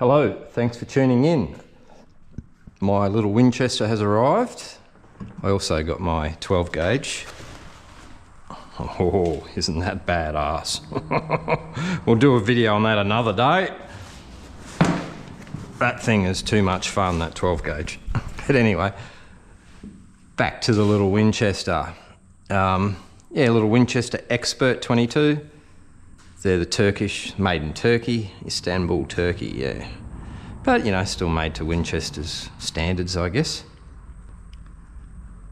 Hello, thanks for tuning in. My little Winchester has arrived. I also got my 12 gauge. Oh, isn't that badass? We'll do a video on that another day. That thing is too much fun, that 12 gauge. But anyway, back to the little Winchester. Little Winchester Xpert 22. They're the Turkish, made in Turkey, Istanbul, Turkey, yeah. But, you know, still made to Winchester's standards, I guess.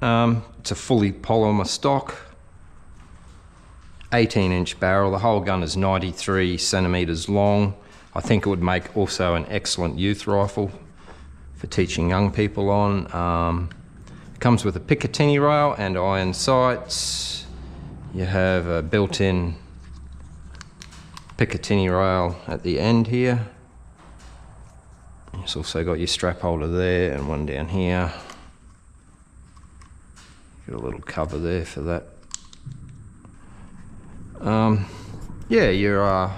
It's a fully polymer stock, 18-inch barrel. The whole gun is 93 centimeters long. I think it would make also an excellent youth rifle for teaching young people on. It comes with a Picatinny rail and iron sights. You have a built-in Picatinny rail at the end here. It's also got your strap holder there and one down here. Got a little cover there for that. Your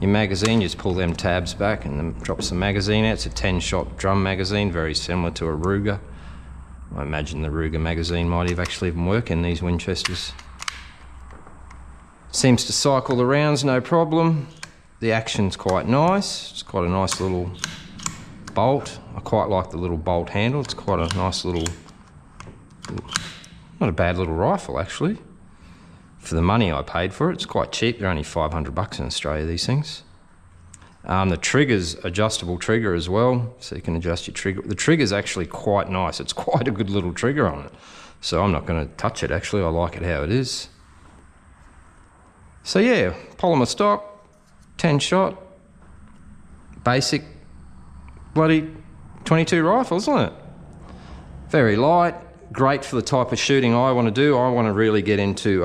magazine, you just pull them tabs back and then drops the magazine out. It's a 10-shot drum magazine, very similar to a Ruger. I imagine the Ruger magazine might have actually even work in these Winchesters. Seems to cycle the rounds no problem. The action's quite nice. It's quite a nice little bolt. I quite like the little bolt handle. It's quite a nice little, not a bad little rifle actually. For the money I paid for it, it's quite cheap. They're only 500 bucks in Australia, these things. The trigger's adjustable trigger as well, so you can adjust your trigger. The trigger's actually quite nice. It's quite a good little trigger on it. So I'm not going to touch it actually. I like it how it is. So yeah, polymer stock, 10-shot, basic bloody 22 rifle, isn't it? Very light, great for the type of shooting I want to do. I want to really get into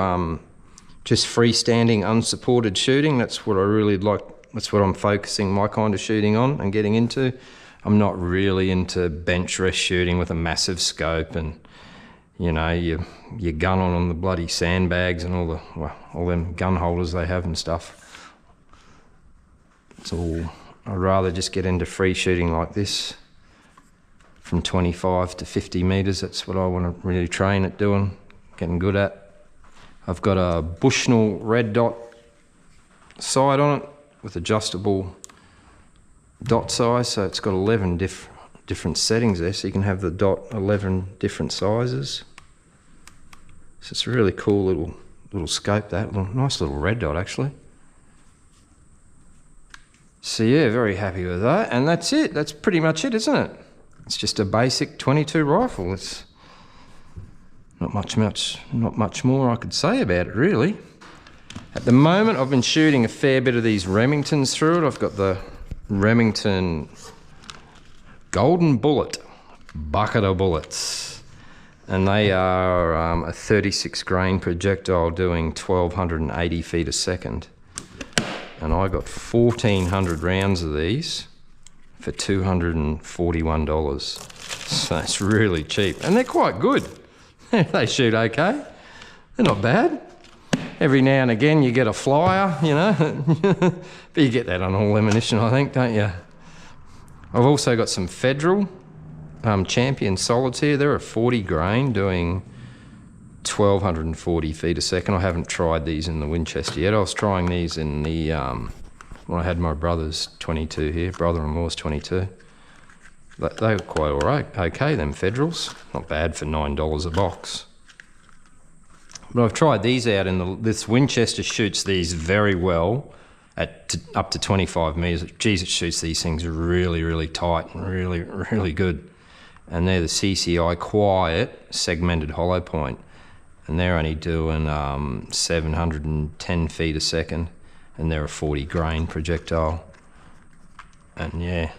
just freestanding, unsupported shooting. That's what I really like. That's what I'm focusing my kind of shooting on and getting into. I'm not really into bench rest shooting with a massive scope and, you know, your gun on the bloody sandbags and all them gun holders they have and stuff. It's all, I'd rather just get into free shooting like this from 25 to 50 meters. That's what I want to really train at doing, getting good at. I've got a Bushnell red dot sight on it with adjustable dot size, so it's got 11 different settings there, so you can have the dot 11 different sizes. So it's a really cool little scope, that nice little red dot actually. So yeah, very happy with that, and that's it. That's pretty much it, isn't it? It's just a basic 22 rifle. It's not much more I could say about it really. At the moment, I've been shooting a fair bit of these Remingtons through it. I've got the Remington Golden Bullet bucket of bullets, and they are a 36 grain projectile doing 1280 feet a second. And I got 1400 rounds of these for $241. So it's really cheap, and they're quite good. They shoot okay. They're not bad. Every now and again you get a flyer, you know, but you get that on all ammunition, I think, don't you? I've also got some Federal Champion solids here. They're a 40 grain doing 1240 feet a second. I haven't tried these in the Winchester yet. I was trying these in the, when I had my brother's 22 here, brother-in-law's 22. They were quite all right, okay, them Federals. Not bad for $9 a box. But I've tried these out in this Winchester shoots these very well at up to 25 meters. Geez, it shoots these things really, really tight and really, really good. And they're the CCI Quiet segmented hollow point. And they're only doing 710 feet a second. And they're a 40 grain projectile. And yeah, a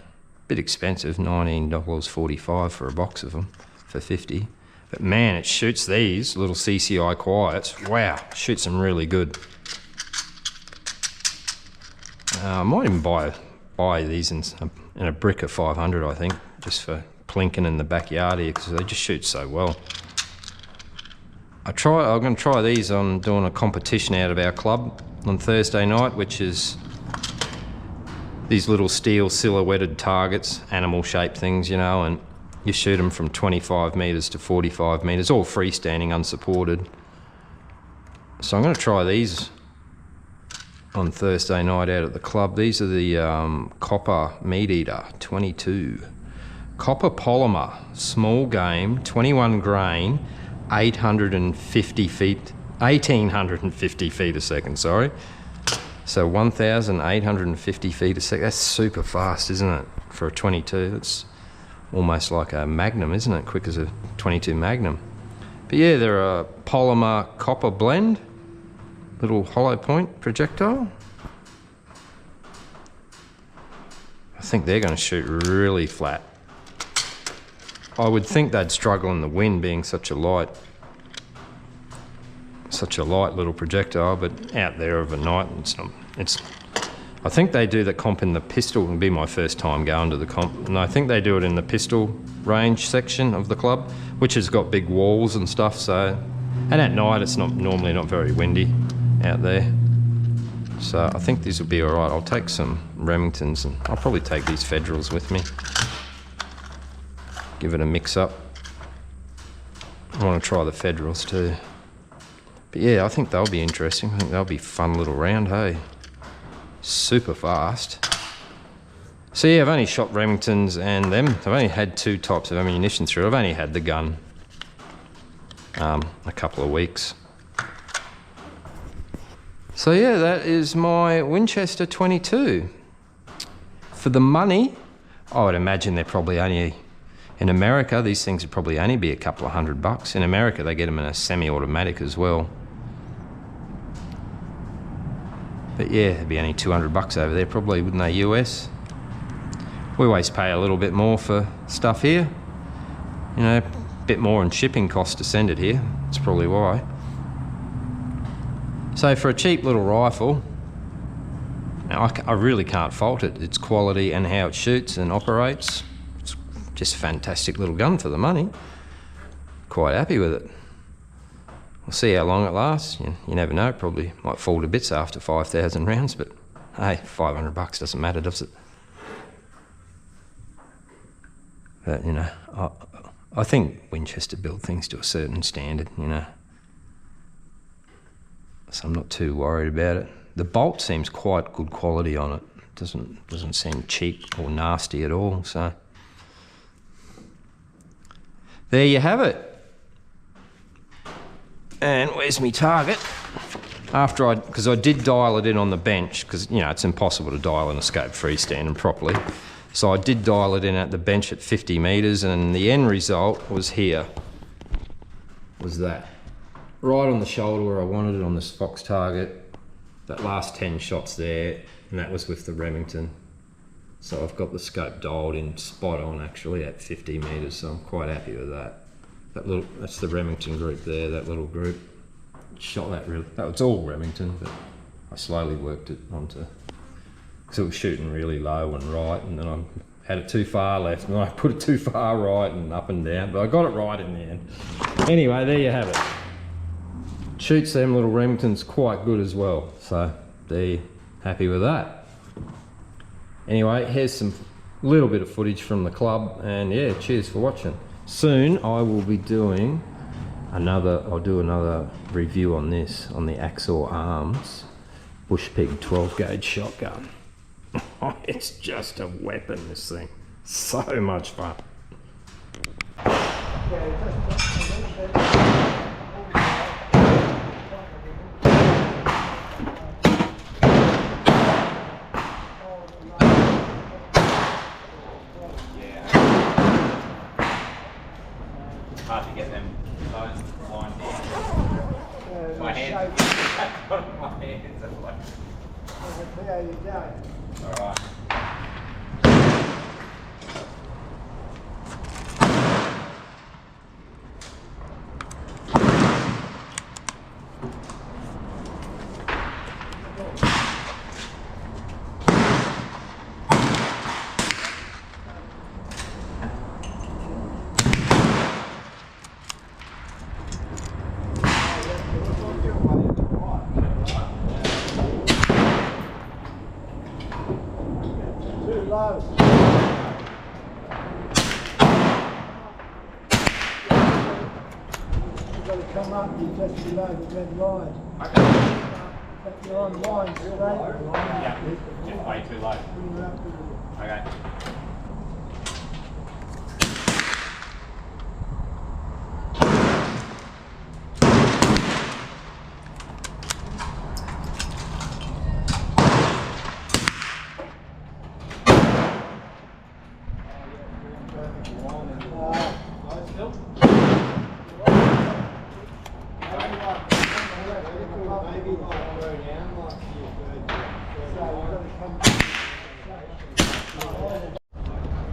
bit expensive, $19.45 for a box of them for 50. But man, it shoots these little CCI Quiets. Wow, shoots them really good. I might even buy these in a brick of 500, I think, just for plinking in the backyard here, because they just shoot so well. I'm going to try these on doing a competition out of our club on Thursday night, which is these little steel silhouetted targets, animal-shaped things, you know, and you shoot them from 25 metres to 45 metres, all freestanding, unsupported. So I'm going to try these on Thursday night out at the club. These are the Copper Meat Eater 22. Copper polymer, small game, 21 grain, 1850 feet a second, sorry. So 1,850 feet a second. That's super fast, isn't it? For a 22, it's almost like a Magnum, isn't it? Quick as a 22 Magnum. But yeah, they're a polymer copper blend, little hollow point projectile. I think they're going to shoot really flat. I would think they'd struggle in the wind, being such a light little projectile, but out there of a night, I think they do the comp in the pistol. It'll be my first time going to the comp, and I think they do it in the pistol range section of the club, which has got big walls and stuff. So, and at night it's normally not very windy out there. So I think these will be all right. I'll take some Remingtons, and I'll probably take these Federals with me. Give it a mix up. I want to try the Federals too. But yeah, I think they'll be interesting. I think they'll be fun little round, hey. Super fast. So yeah, I've only shot Remingtons and them. I've only had 2 types of ammunition through. I've only had the gun a couple of weeks. So yeah, that is my Winchester 22. For the money, I would imagine they're probably only, in America, these things would probably only be a couple of $100. In America, they get them in a semi-automatic as well. But yeah, it'd be only $200 over there probably, wouldn't they, US? We always pay a little bit more for stuff here. You know, a bit more in shipping costs to send it here. That's probably why. So for a cheap little rifle, I really can't fault it. Its quality and how it shoots and operates. It's just a fantastic little gun for the money. Quite happy with it. We'll see how long it lasts. You never know, probably might fall to bits after 5,000 rounds, but hey, $500 doesn't matter, does it? But, you know, I think Winchester build things to a certain standard, you know. So I'm not too worried about it. The bolt seems quite good quality on it. Doesn't seem cheap or nasty at all, so. There you have it. And where's my target? Because I did dial it in on the bench, because, you know, it's impossible to dial in a scope freestanding properly. So I did dial it in at the bench at 50 metres, and the end result was here. Was that. Right on the shoulder where I wanted it on this Fox target. That last 10 shots there, and that was with the Remington. So I've got the scope dialed in spot on actually at 50 metres, so I'm quite happy with that. That's the Remington group there, that little group. Shot that really, that was all Remington, but I slowly worked it onto, because it was shooting really low and right, and then I had it too far left, and then I put it too far right and up and down, but I got it right in the end. Anyway, there you have it. Shoots them little Remingtons quite good as well, so they're happy with that. Anyway, here's some little bit of footage from the club, and yeah, cheers for watching. Soon I will be doing I'll do another review on this, on the Axor Arms Bush Pig 12 gauge shotgun. It's just a weapon, this thing. So much fun. Hard to get them bones lined down. My hands, my hands are like. All right. low. You've got to come up, you're just below the red line. Okay. But you're on line, straight line. Yeah, just way too low. Bring her up a little. Okay.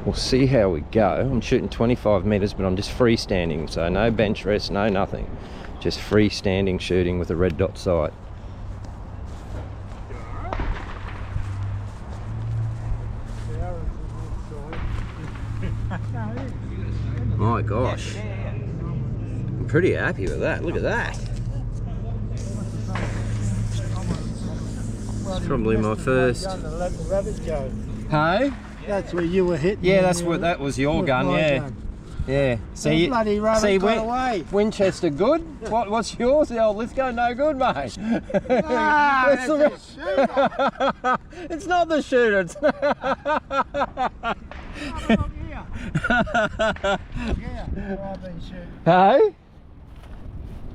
We'll see how we go. I'm shooting 25 metres, but I'm just freestanding, so no bench rest, no nothing. Just freestanding shooting with a red dot sight. My gosh. I'm pretty happy with that. Look at that. It's probably my first. Let the rabbit go. Hey? That's where you were hitting. Yeah, that's what that was your gun, my yeah. gun. Yeah. The bloody rabbit got away. Winchester good? What's yours? The old Lithgow no good, mate. Ah, It's that's a shooter. It's not the shooter. It's Look here. Yeah, where I've been shooting. Hey?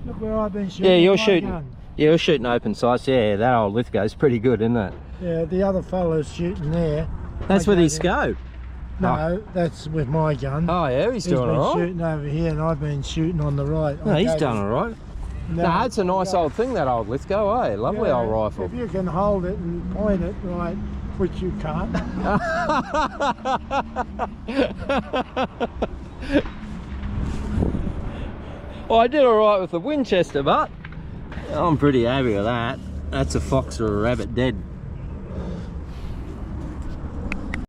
Look where I've been shooting. Yeah, you're with my shooting. gun. Yeah, you're shooting open sights. Yeah, that old Lithgow's pretty good, isn't it? Yeah, the other fellow's shooting there. That's I with gave his him- scope. No, that's with my gun. Oh yeah, he's doing been all right. shooting over here and I've been shooting on the right. No, I he's gave done him- all right. No, No, it's a nice old thing, that old Lithgow, eh? Lovely yeah, old rifle. If you can hold it and point it right, which you can't. Well, I did all right with the Winchester, but I'm pretty happy with that. That's a fox or a rabbit dead.